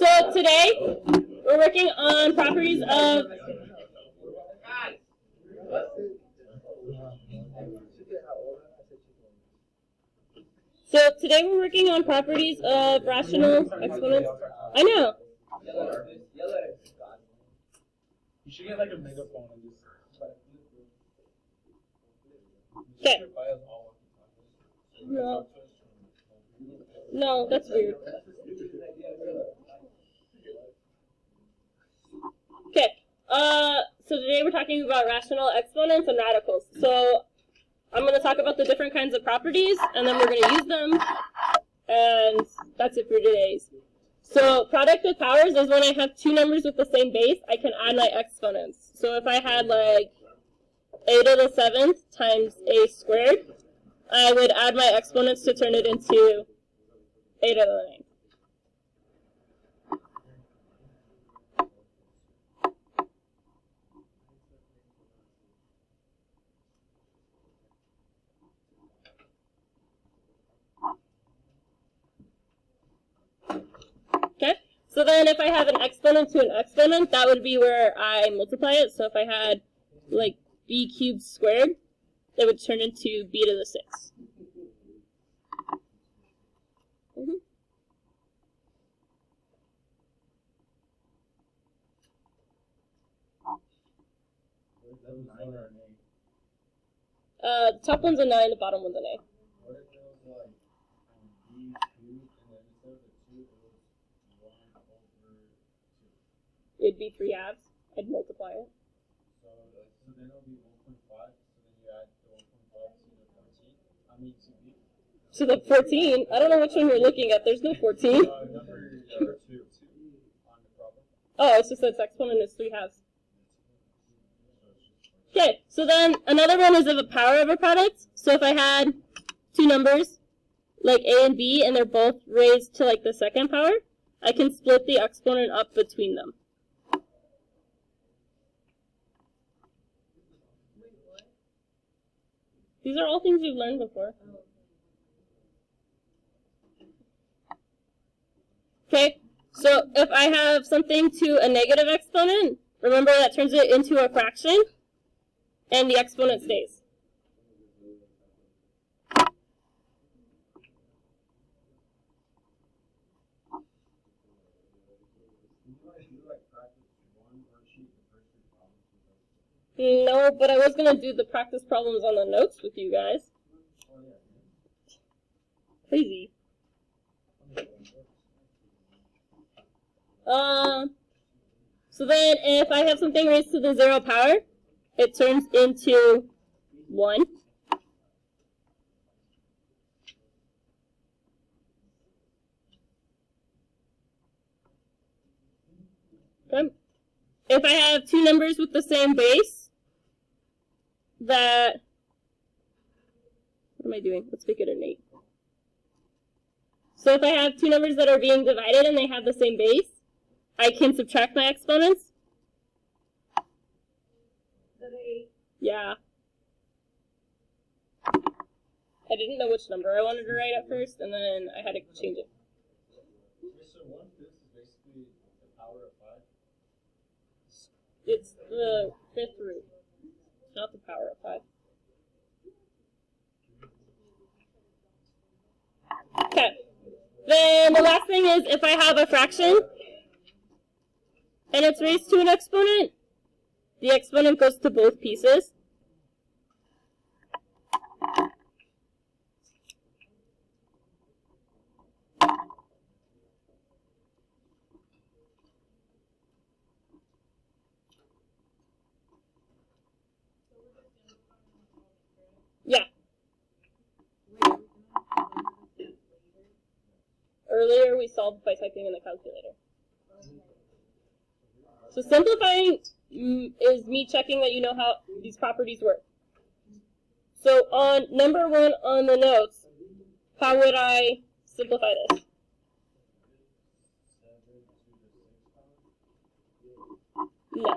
So today we're working on properties of rational exponents. I know. You should get like a megaphone and just. Okay. No, that's weird. Okay. So today we're talking about rational exponents and radicals. So I'm going to talk about the different kinds of properties, and then we're going to use them, and that's it for today's. So product of powers is when I have two numbers with the same base, I can add my exponents. So if I had like a to the 7th times a squared, I would add my exponents to turn it into a to the 9th. Okay, so then if I have an exponent to an exponent, that would be where I multiply it. So if I had like b cubed squared, that would turn into b to the 6. The top one's a 9, the bottom one's an 8. What if it was like b cubed and then instead of the 2 it was 1 over 2? It'd be 3 halves. I'd multiply it. So then it'll be 1.5. So then you add the 1.5 to the 14. I mean to b. So the 14. I don't know which one you're looking at. There's no 14. Number 2 on the problem. Oh, it's just that its exponent is 3 halves. Okay, so then another one is of a power of a product. So if I had two numbers, like a and b, and they're both raised to like the second power, I can split the exponent up between them. These are all things you've learned before. Okay, so if I have something to a negative exponent, remember that turns it into a fraction, and the exponent stays. No, but I was going to do the practice problems on the notes with you guys. Crazy. So then if I have something raised to the 0 power, it turns into 1. Okay. If I have two numbers with the same base, what am I doing? Let's make it an 8. So if I have two numbers that are being divided and they have the same base, I can subtract my exponents. Yeah. I didn't know which number I wanted to write at first, and then I had to change it. So 1/5 is basically the power of 5? It's the 5th root, not the power of 5. Okay. Then the last thing is if I have a fraction, and it's raised to an exponent, the exponent goes to both pieces. Yeah. Earlier we solved by typing in the calculator. So simplifying is me checking that you know how these properties work. So on number 1 on the notes, how would I simplify this? No.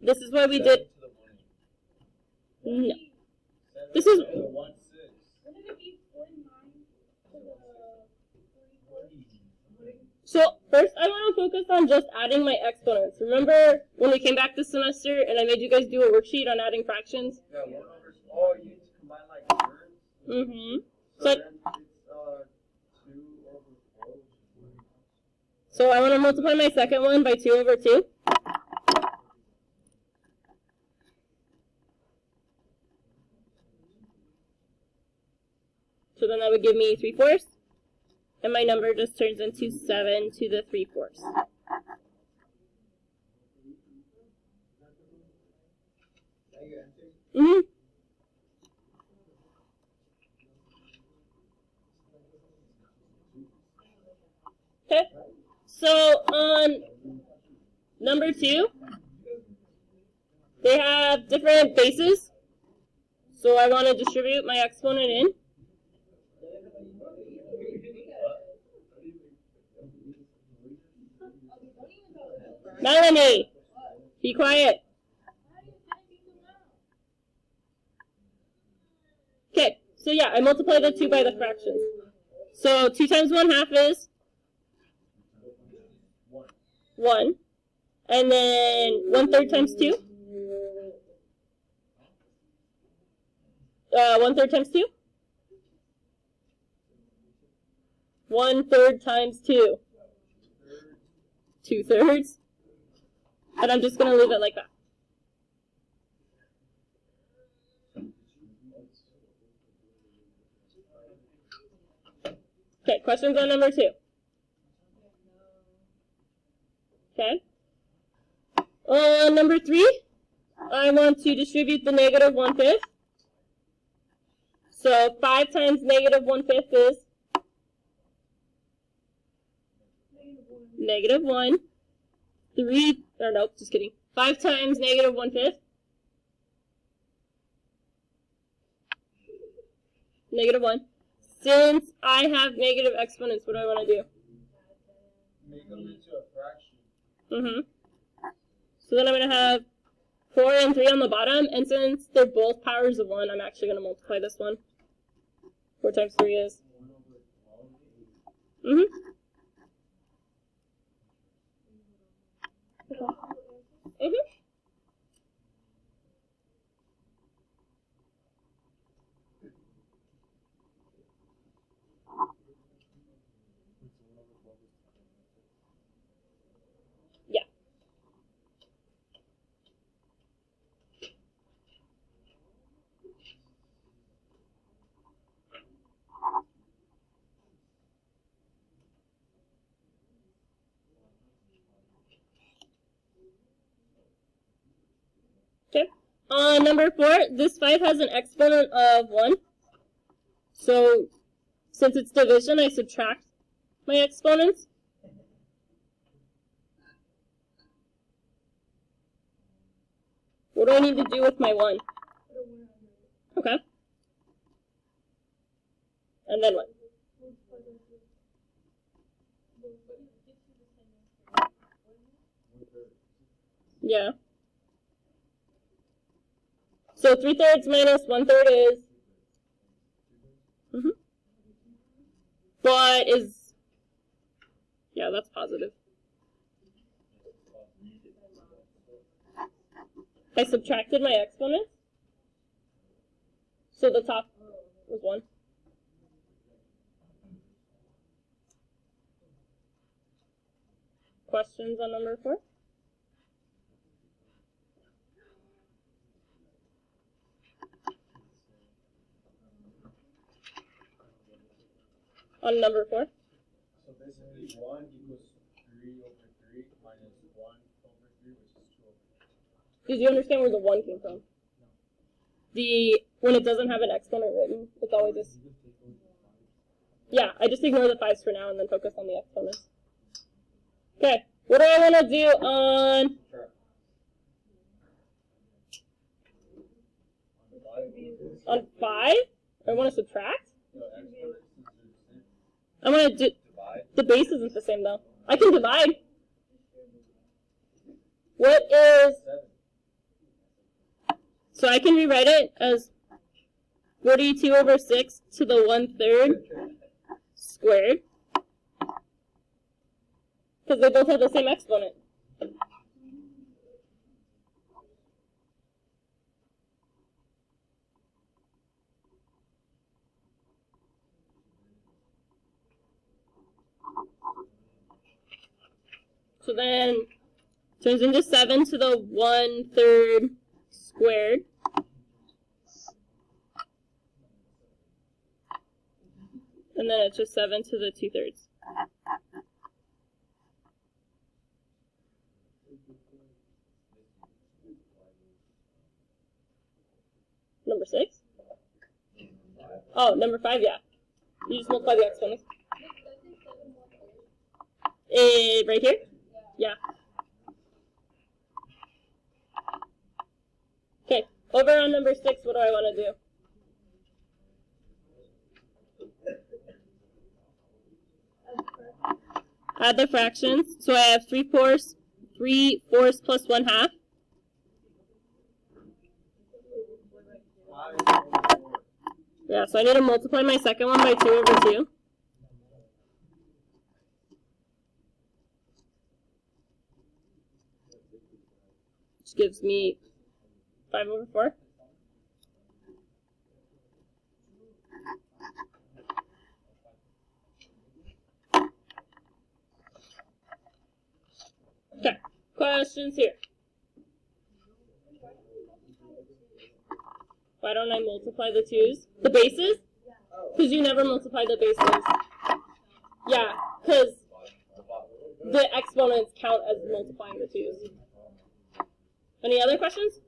This is why we did. No. This is. So First, I want to focus on just adding my exponents. Remember when we came back this semester and I made you guys do a worksheet on adding fractions? Yeah, 1 over. Oh, you need to combine like terms. Mm-hmm. So So, then it's 2 over 4. so I want to multiply my second one by 2 over 2. So then that would give me 3/4. And my number just turns into 7 to the 3/4. Mm-hmm. Okay. So on number 2, they have different bases. So I want to distribute my exponent in. Melanie, be quiet. Okay, so yeah, I multiply the 2 by the fractions. So 2 times 1/2 is 1. And then 1/3 times 2? 1/3 times 2? 1/3 times 2. 2/3. And I'm just going to leave it like that. Okay, questions on number 2? Okay. On number 3, I want to distribute the negative 1/5. So 5 times negative 1/5 is negative 1. 3, or nope, just kidding. 5 times negative 1/5. Negative 1. Since I have negative exponents, what do I want to do? Make them into a fraction. Mm-hmm. So then I'm going to have 4 and 3 on the bottom, and since they're both powers of 1, I'm actually going to multiply this one. 4 times 3 is? 1 over 12. Mm-hmm. Mm-hmm. Yeah. Okay. On number 4, this 5 has an exponent of 1. So, since it's division, I subtract my exponents. What do I need to do with my 1? Okay. And then what? Yeah. So 3/3 minus 1/3 is? Mm-hmm. But is, yeah, that's positive. I subtracted my exponents. So the top was 1. Questions on number 4? On number 4? So basically 1 equals 3 over 3 minus 1 over 3, which is 2 over 3. Did you understand where the 1 came from? When it doesn't have an exponent written, it's always this. Yeah, I just ignore the 5s for now and then focus on the exponents. Okay, what do I want to do on? Sure. On 5? I want to subtract? No, exponents is the same. I want to do. Divide. The base isn't the same though. I can divide. What is? 7. So I can rewrite it as 42 over 6 to the 1/3 squared. Because they both have the same exponent. So then turns into 7 to the 1/3 squared. And then it's just 7 to the 2/3. Number 6? Oh, number 5, yeah. You just multiply the exponents. Right here? Yeah. Okay, over on number 6, what do I want to do? Add the fractions. So I have 3/4 plus 1/2. Yeah, so I need to multiply my second one by 2/2. Which gives me 5/4. Okay, questions here? Why don't I multiply the 2's? The bases? Because you never multiply the bases. Yeah, because the exponents count as multiplying the 2's. Any other questions?